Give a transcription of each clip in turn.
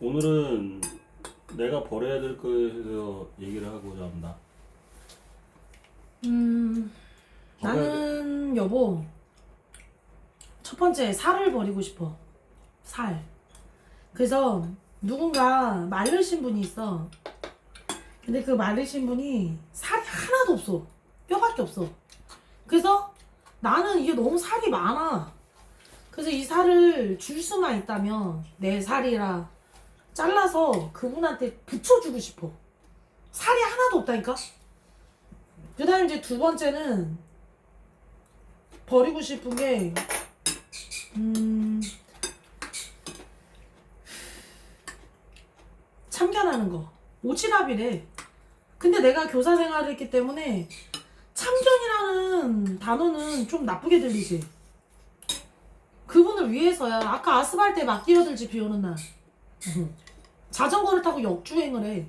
오늘은 내가 버려야 될 거에 대해서 얘기를 하고자 합니다. 나는 여보 첫 번째 살을 버리고 싶어. 살. 그래서 누군가 마르신 분이 있어. 근데 그 마르신 분이 살이 하나도 없어. 뼈밖에 없어. 그래서 나는 이게 너무 살이 많아. 그래서 이 살을 줄 수만 있다면 내 살이라 잘라서 그분한테 붙여주고 싶어. 살이 하나도 없다니까? 그 다음 이제 두 번째는 버리고 싶은 게 참견하는 거. 오지랖이래. 근데 내가 교사 생활을 했기 때문에 참견이라는 단어는 좀 나쁘게 들리지. 그분을 위해서야. 아까 아스팔트에 막 뛰어들지, 비 오는 날. 자전거를 타고 역주행을 해.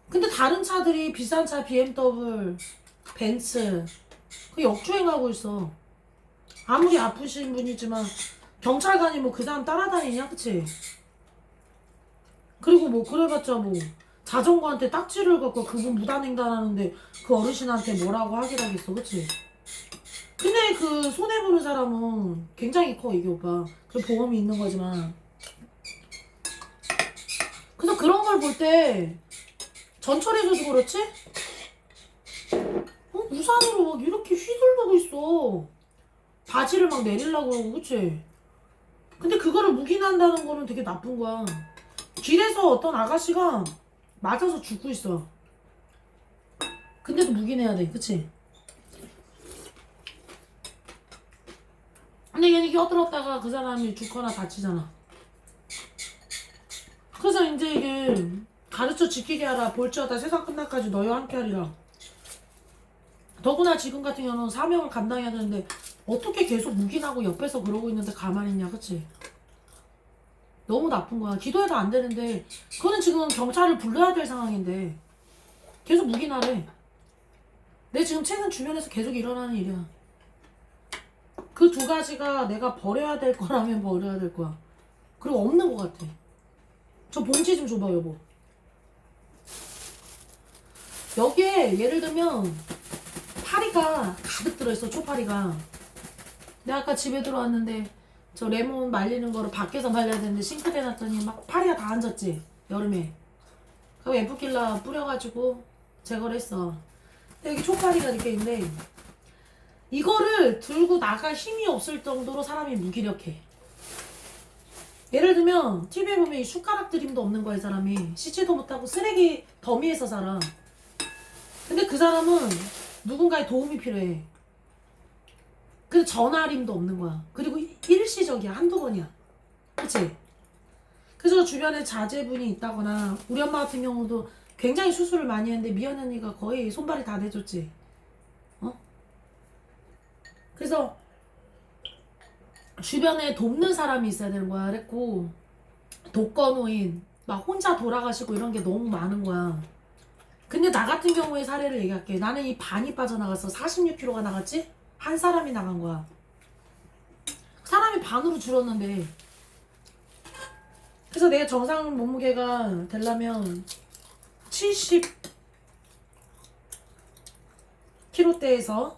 근데 다른 차들이 비싼 차 BMW, 벤츠 그 역주행하고 있어. 아무리 아프신 분이지만 경찰관이 뭐 그 사람 따라다니냐, 그치? 그리고 뭐 그래봤자 뭐 자전거한테 딱지를 갖고 그분 무단횡단하는데 그 어르신한테 뭐라고 하긴 하겠어, 그치? 근데 그 손해보는 사람은 굉장히 커, 이게 오빠. 그 보험이 있는 거지만. 그래서 그런 걸 볼 때 전철에서도 그렇지? 우산으로 막 이렇게 휘둘르고 있어. 바지를 막 내리려고 그러고, 그치? 근데 그거를 묵인한다는 거는 되게 나쁜 거야. 길에서 어떤 아가씨가 맞아서 죽고 있어. 근데도 묵인해야 돼, 그치? 근데 얘는 껴들었다가 그 사람이 죽거나 다치잖아. 그래서 이제 이게 가르쳐 지키게 하라. 볼지어다 세상 끝날까지 너희와 함께 하리라. 더구나 지금 같은 경우는 사명을 감당해야 되는데 어떻게 계속 묵인하고 옆에서 그러고 있는데 가만히 있냐, 그치? 너무 나쁜 거야. 기도해도 안 되는데 그거는 지금 경찰을 불러야 될 상황인데 계속 묵인하래. 내 지금 최근 주변에서 계속 일어나는 일이야. 그 두 가지가 내가 버려야 될 거라면 버려야 될 거야. 그리고 없는 것 같아. 저 봉지 좀 줘봐, 여보. 여기에 예를 들면 파리가 가득 들어있어, 초파리가. 내가 아까 집에 들어왔는데 저 레몬 말리는 거를 밖에서 말려야 되는데 싱크대에 놨더니 막 파리가 다 앉았지, 여름에. 그럼 에프킬라 뿌려가지고 제거를 했어. 근데 여기 초파리가 이렇게 있는데 이거를 들고 나갈 힘이 없을 정도로 사람이 무기력해. 예를 들면 TV에 보면 이 숟가락 드림도 없는 거야, 이 사람이. 씻지도 못하고 쓰레기 더미에서 살아. 근데 그 사람은 누군가의 도움이 필요해. 근데 전화림도 없는 거야. 그리고 일시적이야. 한두 번이야. 그치? 그래서 주변에 자제분이 있다거나 우리 엄마 같은 경우도 굉장히 수술을 많이 했는데 미연 언니가 거의 손발이 다 내줬지. 어? 그래서 주변에 돕는 사람이 있어야 되는 거야. 그랬고 독거노인 막 혼자 돌아가시고 이런 게 너무 많은 거야. 근데 나 같은 경우의 사례를 얘기할게. 나는 이 반이 빠져나갔어. 46kg가 나갔지? 한 사람이 나간 거야. 사람이 반으로 줄었는데. 그래서 내가 정상 몸무게가 되려면 70kg대에서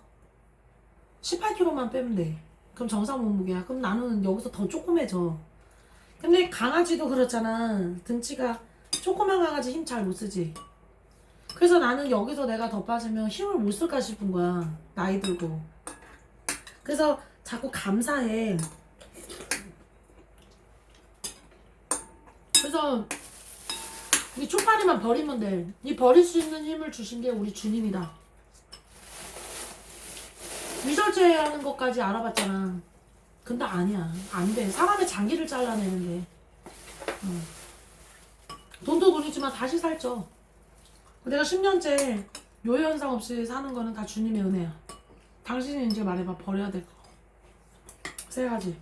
18kg만 빼면 돼. 그럼 정상 몸무게야. 그럼 나는 여기서 더 조그매져. 근데 강아지도 그렇잖아. 등치가 조그만 강아지 힘 잘 못 쓰지. 그래서 나는 여기서 내가 더 빠지면 힘을 못 쓸까 싶은 거야. 나이 들고. 그래서 자꾸 감사해. 그래서 이 초파리만 버리면 돼. 이 버릴 수 있는 힘을 주신 게 우리 주님이다. 위절제하는 것까지 알아봤잖아. 근데 아니야. 안 돼. 사람의 장기를 잘라내는데. 돈도 돈이지만 다시 살쪄. 내가 10년째 요요 현상 없이 사는 거는 다 주님의 은혜야. 당신이 이제 말해봐. 버려야 될 거. 세 가지.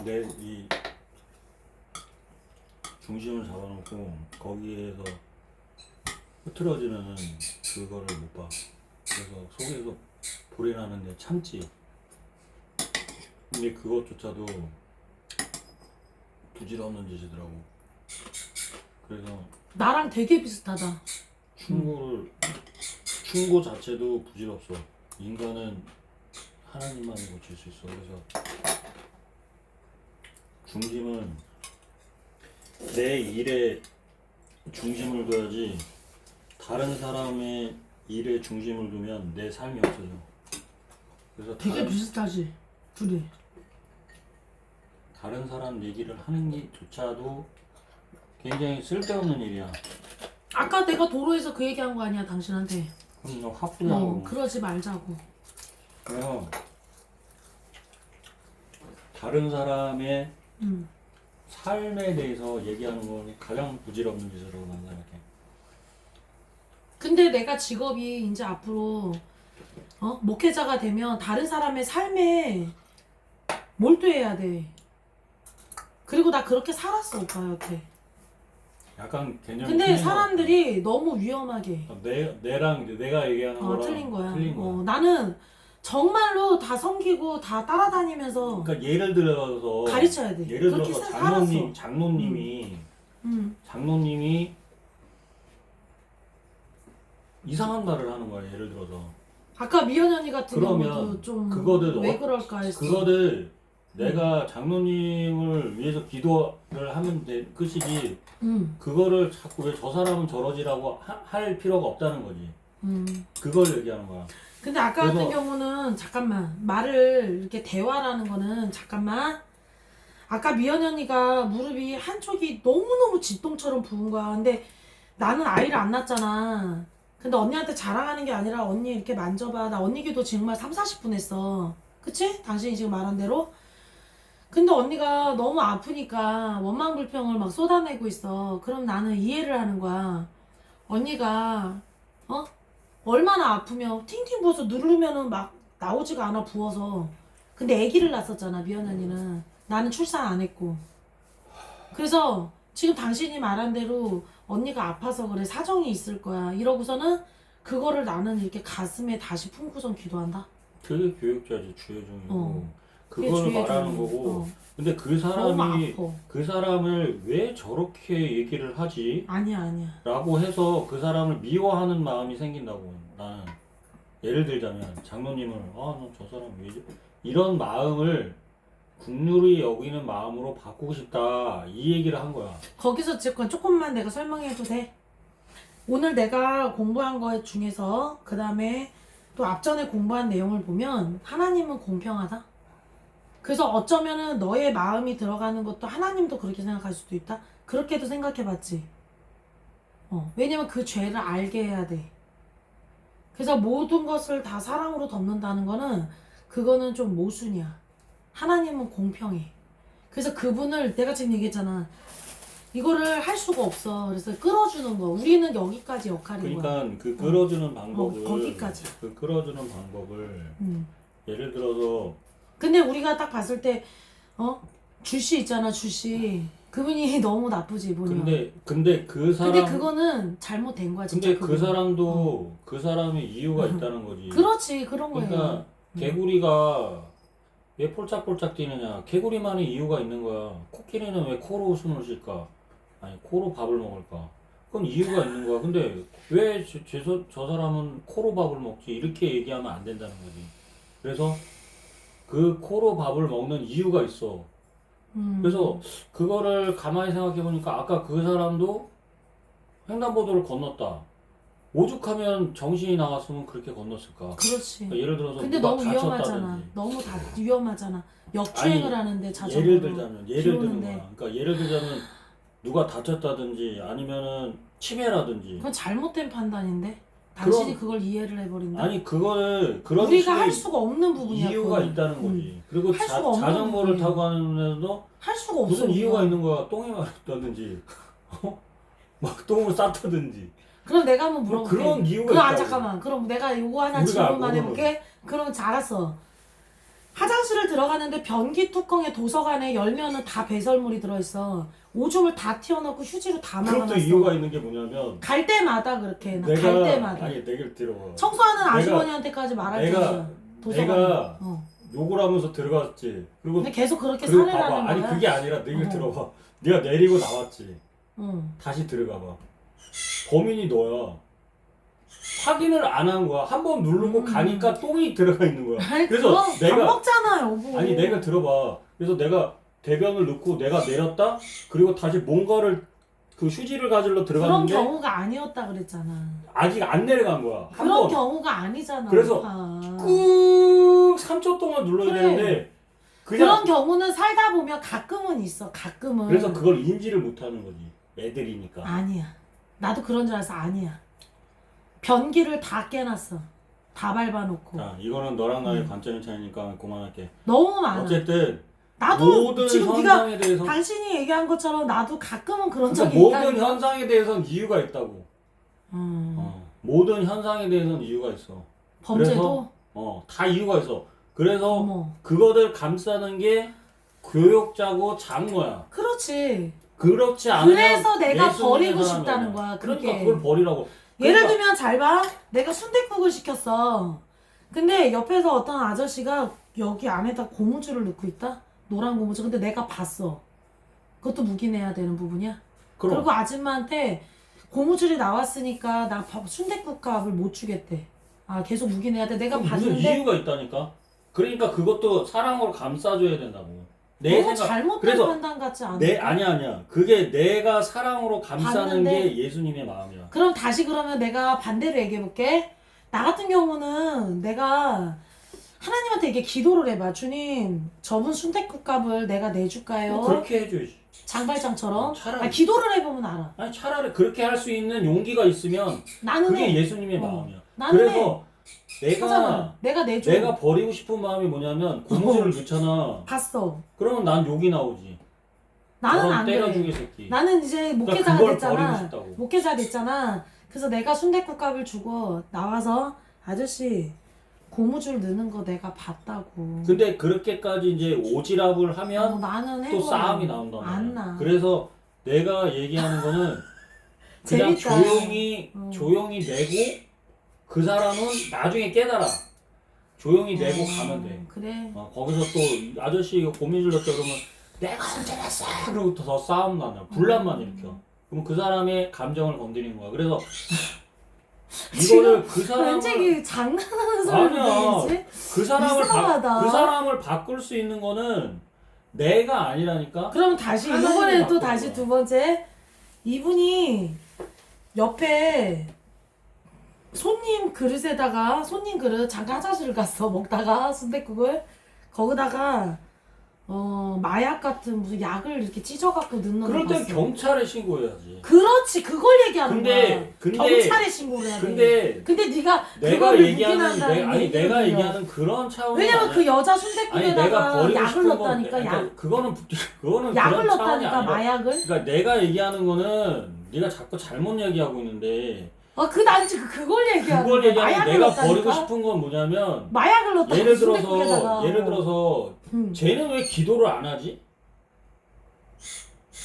내 이 중심을 잡아놓고 거기에서 흐트러지는 그거를 못 봐. 그래서 속에서 불이 나는데 참지. 근데 그것조차도 부질없는 짓이더라고. 그래서 나랑 되게 비슷하다. 충고 자체도 부질없어. 인간은 하나님만이 고칠 수 있어. 그래서 중심은 내 일에 중심을 둬야지, 다른 사람의 일에 중심을 두면 내 삶이 없어져. 그래서 되게 비슷하지 둘이. 다른 사람 얘기를 하는 게 조차도 굉장히 쓸데없는 일이야. 아까 내가 도로에서 그 얘기한 거 아니야 당신한테. 그럼 너 화풀이하고. 그러지 말자고. 그래서 다른 사람의 삶에 대해서 얘기하는 건 가장 부질없는 짓이라고 난 생각해. 근데 내가 직업이 이제 앞으로 목회자가 되면 다른 사람의 삶에 몰두해야 돼. 그리고 나 그렇게 살았어 오빠 여태. 약간 개념이 근데 틀린 것 사람들이 너무 위험하게 같아. 내랑 이제 내가 얘기하는 거랑 틀린 거야. 틀린 거야. 나는 정말로 다 섬기고 다 따라다니면서 그러니까 예를 들어서 가르쳐야 돼. 예를 그렇게 들어서 살았어. 장로님이 이상한 말을 하는 거야. 예를 들어서 아까 미연 언니 같은 그러면 경우도 좀 그거를 왜 그럴까 했어. 그거를 내가 장로님을 위해서 기도를 하면 끝이지. 그거를 자꾸 왜 저 사람은 저러지라고 할 필요가 없다는 거지. 그걸 얘기하는 거야. 근데 아까 같은 경우는 잠깐만 말을 이렇게 대화라는 거는 잠깐만. 아까 미연 언니가 무릎이 한쪽이 너무너무 진동처럼 부은 거야. 근데 나는 아이를 안 낳았잖아. 근데 언니한테 자랑하는 게 아니라 언니 이렇게 만져봐. 나 언니 기도 정말 30-40분 했어. 그치? 당신이 지금 말한 대로. 근데 언니가 너무 아프니까 원망불평을 막 쏟아내고 있어. 그럼 나는 이해를 하는 거야. 언니가 얼마나 아프면 팅팅 부어서 누르면은 막 나오지가 않아 부어서. 근데 아기를 낳았었잖아 미연 언니는. 나는 출산 안 했고. 그래서 지금 당신이 말한 대로 언니가 아파서 그래 사정이 있을 거야 이러고서는 그거를 나는 이렇게 가슴에 다시 품고선 기도한다. 그게 교육자지, 주여종이고. 그게 그걸 주여종이고. 말하는 거고. 근데 그 너무 사람이 아파. 그 사람을 왜 저렇게 얘기를 하지? 아니야 라고 해서 그 사람을 미워하는 마음이 생긴다고. 나는 예를 들자면 장로님을 너 저 사람 왜 이런 마음을 국률이 여기는 마음으로 바꾸고 싶다 이 얘기를 한 거야. 거기서 지금 조금만 내가 설명해도 돼? 오늘 내가 공부한 거 중에서 그 다음에 또 앞전에 공부한 내용을 보면 하나님은 공평하다. 그래서 어쩌면은 너의 마음이 들어가는 것도 하나님도 그렇게 생각할 수도 있다. 그렇게도 생각해봤지. 왜냐면 그 죄를 알게 해야 돼. 그래서 모든 것을 다 사랑으로 덮는다는 거는 그거는 좀 모순이야. 하나님은 공평해. 그래서 그분을 내가 지금 얘기했잖아. 이거를 할 수가 없어. 그래서 끌어주는 거. 우리는 여기까지 역할인 거야. 그러니까 그 끌어주는 방법을 거기까지. 그 끌어주는 방법을 예를 들어서 근데 우리가 딱 봤을 때 주씨 있잖아 주씨. 그분이 너무 나쁘지 보면. 근데 그 사람 근데 그거는 잘못된 거야 진짜. 근데 그 그거는. 사람도 그 사람의 이유가 있다는 거지. 그렇지 그런 거예요. 그러니까 개구리가 왜 폴짝폴짝 뛰느냐? 개구리만의 이유가 있는 거야. 코끼리는 왜 코로 숨을 쉴까? 아니 코로 밥을 먹을까? 그건 이유가 있는 거야. 근데 왜 저 사람은 코로 밥을 먹지? 이렇게 얘기하면 안 된다는 거지. 그래서 그 코로 밥을 먹는 이유가 있어. 그래서 그거를 가만히 생각해 보니까 아까 그 사람도 횡단보도를 건넜다. 오죽하면 정신이 나갔으면 그렇게 건넜을까? 그렇지. 그러니까 예를 들어서 근데 누가 너무 위험하잖아. 다쳤다든지. 너무 다 위험하잖아. 역주행을 아니, 하는데 자전거로. 예를 들자면 비 예를 드는 오는데. 거야. 그러니까 예를 들자면 누가 다쳤다든지 아니면은 치매라든지. 그건 잘못된 판단인데. 당신이 그걸 이해를 해버린다. 아니 그거를 그런 우리가 식의 할 수가 없는 부분이야. 이유가 그거는. 있다는 거지. 그리고 할 수가 없는 자전거를 부분이야. 타고 가는데도 할 수가 없어. 무슨 이유가 그건. 있는 거야. 똥이 마렵다든지 막 똥을 쌌다든지. 그럼 내가 한번 물어볼게. 그런 이유가 그럼 있다고. 잠깐만. 그럼 내가 요거 하나 우리가 질문만 모르는 해볼게. 그럼 알았어. 화장실을 들어가는데 변기 뚜껑에 도서관에 열면은 다 배설물이 들어있어. 오줌을 다 튀어넣고 휴지로 다 그것도 막아놨어. 이유가 있는 게 뭐냐면 갈 때마다 그렇게 해. 갈 내가 때마다. 아니 내가 들어봐. 청소하는 아주머니한테까지 말할 내가- 정도야. 도서관에. 내가 욕을 하면서 들어갔지. 그리고 근데 계속 그렇게 그리고 살해라는 봐봐. 거야. 아니 그게 아니라 네가 어. 들어봐. 네가 내리고 나왔지. 응. 다시 들어가봐. 범인이 너야. 확인을 안 한 거야. 한 번 누르고 가니까 똥이 들어가 있는 거야. 아니, 그래서 그럼 밥 내가 먹잖아, 여보. 아니 내가 들어봐. 그래서 내가 대변을 넣고 내가 내렸다. 그리고 다시 뭔가를 그 휴지를 가지러 그런 들어갔는데 경우가 아니었다 그랬잖아. 아직 안 내려간 거야. 한 그런 번. 경우가 아니잖아. 그래서 오빠. 꾹 3초 동안 눌러야 그래. 되는데 그런 경우는 살다 보면 가끔은 있어. 가끔은. 그래서 그걸 인지를 못하는 거지. 애들이니까. 아니야. 나도 그런 줄 알았어. 아니야. 변기를 다 깨놨어. 다 밟아놓고. 자, 이거는 너랑 나의 관점의 차이니까 그만할게. 너무 많아. 어쨌든 나도 모든 지금 현상에 대해서 당신이 얘기한 것처럼 나도 가끔은 그런 그러니까 적이 모든 있다니까. 현상에 대해서는 이유가 있다고. 모든 현상에 대해서는 이유가 있어. 범죄도? 다 이유가 있어. 그래서 어머. 그거를 감싸는 게 교육자고 장모야. 그렇지. 그렇지 않으면 그래서 내가 예수님의 버리고 사람이 싶다는 아니야. 거야. 그러니까 그게. 그걸 버리라고. 예를 그러니까 들면 잘 봐. 내가 순댓국을 시켰어. 근데 옆에서 어떤 아저씨가 여기 안에다 고무줄을 넣고 있다? 노란 고무줄. 근데 내가 봤어. 그것도 묵인해야 되는 부분이야. 그럼. 그리고 아줌마한테 고무줄이 나왔으니까 나 순댓국 값을 못 주겠대. 아 계속 묵인해야 돼. 내가 무슨 봤는데 이유가 있다니까. 그러니까 그것도 사랑으로 감싸줘야 된다고. 내 너무 생각. 잘못된 그래서 판단 같지 않아? 아니야. 그게 내가 사랑으로 감싸는 봤는데 게 예수님의 마음이야. 그럼 다시 그러면 내가 반대로 얘기해볼게. 나 같은 경우는 내가 하나님한테 이게 기도를 해봐. 주님, 저분 순댓국 값을 내가 내줄까요? 그렇게 해줘야지. 장발장처럼. 차라리. 기도를 해보면 알아. 아니 차라리 그렇게 할 수 있는 용기가 있으면 나는 그게 해. 예수님의 어. 마음이야. 나는 그래서 하잖아. 내가 내줘. 내가 버리고 싶은 마음이 뭐냐면 고무줄을 넣잖아. 봤어. 그러면 난 욕이 나오지. 나는 저런 안 때려주게 그래. 새끼. 나는 이제 목회자가 그걸 됐잖아. 버리고 싶다고. 목회자 됐잖아. 그래서 내가 순댓국 값을 주고 나와서 아저씨 고무줄 넣는 거 내가 봤다고. 근데 그렇게까지 이제 오지랖을 하면 나는 또 해보려. 싸움이 나온단 말이야. 안 나. 그래서 내가 얘기하는 거는 그냥 재밌다. 조용히 내고 그 사람은 나중에 깨달아. 조용히 내고 가면 돼. 그래. 거기서 또 아저씨 이거 고민줄 넣었죠 그러면 내가 언제 냈어? 그러고 더 싸움 나냐. 분란만 일으켜. 그럼 그 사람의 감정을 건드리는 거야. 그래서 이거를 그 사람을 왠지 이게 장난하는 아니야. 소리지? 그 이상하다. 그 사람을 바꿀 수 있는 거는 내가 아니라니까. 그럼 다시 하나님이 이번에 또 바꾸는 다시 거야. 두 번째 이분이 옆에 손님 그릇 잠깐 화장실 갔어. 먹다가 순댓국을 거기다가 마약 같은 무슨 약을 이렇게 찢어갖고 넣는 거 그럴 땐 봤어. 경찰에 신고해야지. 그렇지, 그걸 얘기하는 거야. 근데 경찰에 신고를 해야 돼. 근데 네가 내가 그거를 얘기하는 묵인한다는 아니 얘기를 내가 들려. 얘기하는 그런 차원이 왜냐면 아니야. 그 여자 아니 내가 순댓국에다가 버리고 약을 싶은 건 넣었다니까. 약. 그거는 약을 그런 차원이 넣었다니까. 아니라. 마약을. 그러니까 내가 얘기하는 거는 네가 자꾸 잘못 얘기하고 있는데 난 지금 그걸 얘기하는 그걸 거야. 얘기하면 마약을 내가 넣었다니까? 버리고 싶은 건 뭐냐면 마약을 넣었다고 예를 순댓국에다가. 들어서 쟤는 왜 기도를 안 하지?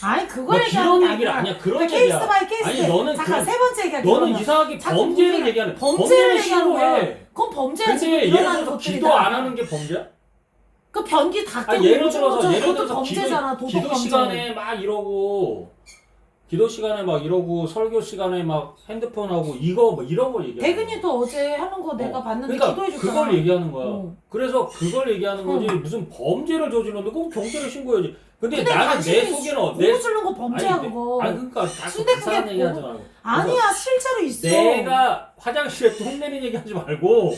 아니 그걸 뭐 얘기하는 그런 게 얘기를 아니라 아니야. 그런 케이스 얘기야. 바이 케이스. 아니 너는 잠깐 세 번째 얘기할게. 너는 그러면. 이상하게 자꾸 범죄를 묵인해. 얘기하는 범죄를 얘기하는 거야. 신고해. 그건 범죄야. 지금 근데 예를 일어나는 들어서 것들이 기도 다. 안 하는 게 범죄야? 그 변기 다 깨고 예를 오줌 들어서 묻혀서 그것도 범죄잖아. 도덕 기도 범죄. 시간에 막 이러고 설교 시간에 막 핸드폰 하고 이거 뭐 이런 거 얘기하는 거야. 대근이도 어제 하는 거 내가 봤는데 그러니까 기도해줬잖아. 그걸 얘기하는 거야. 어. 그래서 그걸 얘기하는 거지. 무슨 범죄를 저질렀는데 그럼 경찰에 신고해야지. 근데 나는 내 당신이 속에는 고무 줄는 거 범죄야 그거. 아니 그러니까 자꾸 순댓국에 이상한 얘기하지 말고. 아니야 실제로 있어. 내가 화장실에 똥 내린 얘기하지 말고.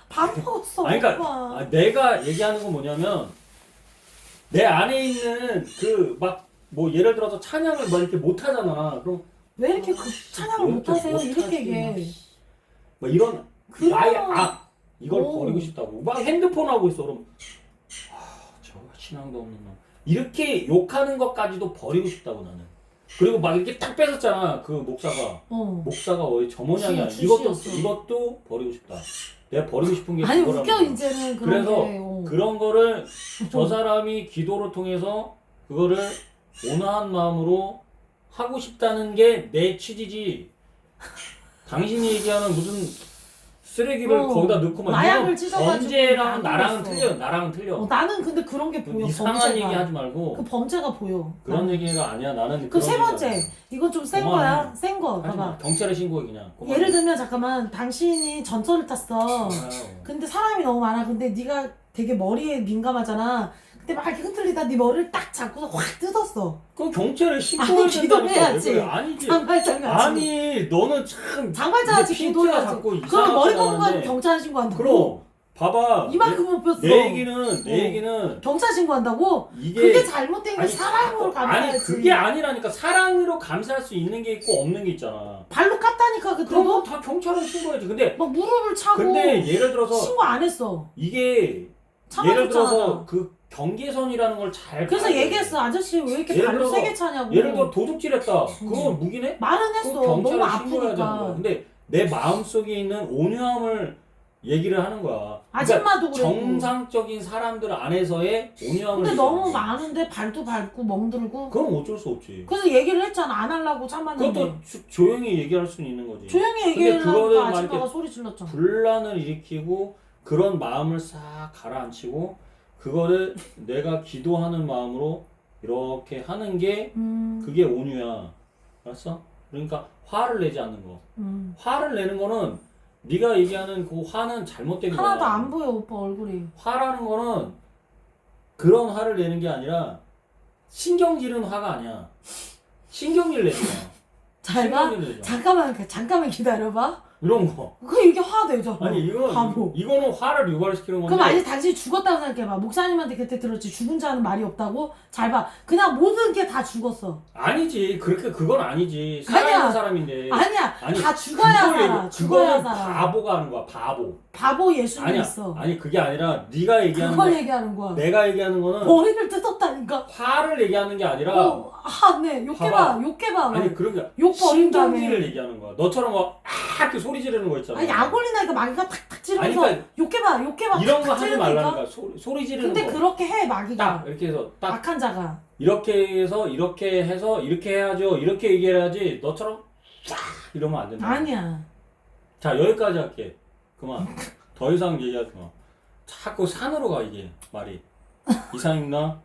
밥 먹었어. 아니 그러니까 오빠. 내가 얘기하는 건 뭐냐면 내 안에 있는 그 막 뭐 예를 들어서 찬양을 막 이렇게 못 하잖아. 그럼 왜 이렇게 그 찬양을 못 하세요? 이렇게 얘기해. 뭐 이런 그럼. 나의 이걸 오. 버리고 싶다고 막 핸드폰 하고 있어. 그럼 저거 신앙도 없는 놈 이렇게 욕하는 것까지도 버리고 싶다고 나는. 그리고 막 이렇게 딱 뺏었잖아 그 목사가 왜 저 모양이 아니야. 이것도 버리고 싶다. 내가 버리고 싶은 게 아니 그거라는 웃겨 거야. 이제는 그런 그래서 게. 그런 거를 저 사람이 기도를 통해서 그거를 온화한 마음으로 하고 싶다는 게 내 취지지. 당신이 얘기하는 무슨 쓰레기를 거기다 넣고 막 마약을 이건 찢어가지고 범죄랑 나랑은 그랬어. 틀려. 나랑은 틀려. 나는 근데 그런 게 보여. 이상한 범죄가. 얘기 하지 말고 그 범죄가 보여. 그런 나는. 얘기가 아니야. 나는 그럼 그런 세 번째, 얘기가 이건 좀 센 그만해. 거야. 센 거. 하지 마. 봐봐. 경찰에 신고해 그냥. 그만해. 예를 들면 잠깐만, 당신이 전철을 탔어. 아유. 근데 사람이 너무 많아. 근데 네가 되게 머리에 민감하잖아. 근데 막 이렇게 흔들리다 네 머리를 딱 잡고서 확 뜯었어. 그럼 경찰에 신고해야 아니, 된다니까. 기도해야지. 왜 그래? 아니지. 장발장같이. 아니 너는 참 장발장같이 내 핑크가 기도해야지. 자꾸 그럼 이상하게 머리 감은 건 나오는데. 경찰 신고한다고? 그럼 봐봐. 이만큼 못 폈어. 내 얘기는 경찰 신고한다고? 이게 그게 잘못된 게 아니, 사랑으로 감사하지. 아니 그게 아니라니까. 사랑으로 감사할 수 있는 게 있고 없는 게 있잖아. 발로 깠다니까 그럼 그때도? 다 경찰에 신고해야지. 근데 막 무릎을 차고 근데 예를 들어서 신고 안 했어. 이게 참아줬잖아. 예를 들어서 그 경계선이라는 걸 잘 그래서 봐야 돼. 얘기했어. 아저씨 왜 이렇게 예를 발로 들어서- 세게 차냐고. 예를 들어 도둑질했다. 그건 무기네? 말은 그 했어. 너무 경찰에 신고해야 되는 거야. 아프니까. 근데 내 마음속에 있는 온유함을 얘기를 하는 거야. 그러니까 아줌마도 그랬고. 정상적인 사람들 안에서의 온유함을 근데 얘기하는 너무 거야. 많은데 발도 밟고 멍들고. 그건 어쩔 수 없지. 그래서 얘기를 했잖아. 안 하려고 참았는데. 그것도 조용히 얘기할 수는 있는 거지. 조용히 근데 얘기를 그거를 하니까 막 아줌마가 이렇게 소리 질렀잖아. 분란을 일으키고 그런 마음을 싹 가라앉히고 그거를 내가 기도하는 마음으로 이렇게 하는 게 그게 온유야. 알았어? 그러니까 화를 내지 않는 거. 화를 내는 거는 네가 얘기하는 그 화는 잘못된 거야. 하나도 안 보여 오빠 얼굴이. 화라는 거는 그런 화를 내는 게 아니라 신경질은 화가 아니야. 신경질 내는 거야. 잘 봐. 신경질 내지 마. 잠깐만 기다려봐. 이런 거. 그 이게 화내잖아. 아니 바보. 이거는 화를 유발시키는 건데. 그럼 만약 당신이 죽었다고 생각해봐. 목사님한테 그때 들었지. 죽은 자는 말이 없다고? 잘 봐. 그냥 모든 게 다 죽었어. 아니지. 그건 아니지. 아니야. 살아있는 사람인데. 아니야. 아니, 다 죽어야 살아. 죽어야 그거는 살아. 바보가 하는 거야. 바보. 바보 예수님 아니야. 있어. 아니 그게 아니라 네가 얘기하는 그걸 거. 얘기하는 거야. 내가 얘기하는 거는 머리를 뜯었다니까. 화를 얘기하는 게 아니라 네. 욕해봐. 봐봐. 욕해봐. 아니 그런 게 욕 버린 다음에. 신경질을 얘기하는 거야. 너처럼 막 이렇게 소리 지르는 거 있잖아. 아니 약 올리나니까 마귀가 탁탁 찌르면서 아니, 그러니까 욕해봐. 이런 거 탁탁 하지 찌르니까. 말라니까. 소리 지르는 근데 거. 그렇게 해 마귀가. 딱 이렇게 해서 딱 악한 자가. 이렇게 해서 이렇게 해야죠. 이렇게 얘기해야지. 너처럼 쫙 이러면 안 된다. 아니야. 자 여기까지 할게. 그만. 더 이상 얘기하지 마. 자꾸 산으로 가 이게 말이. 이상 있나?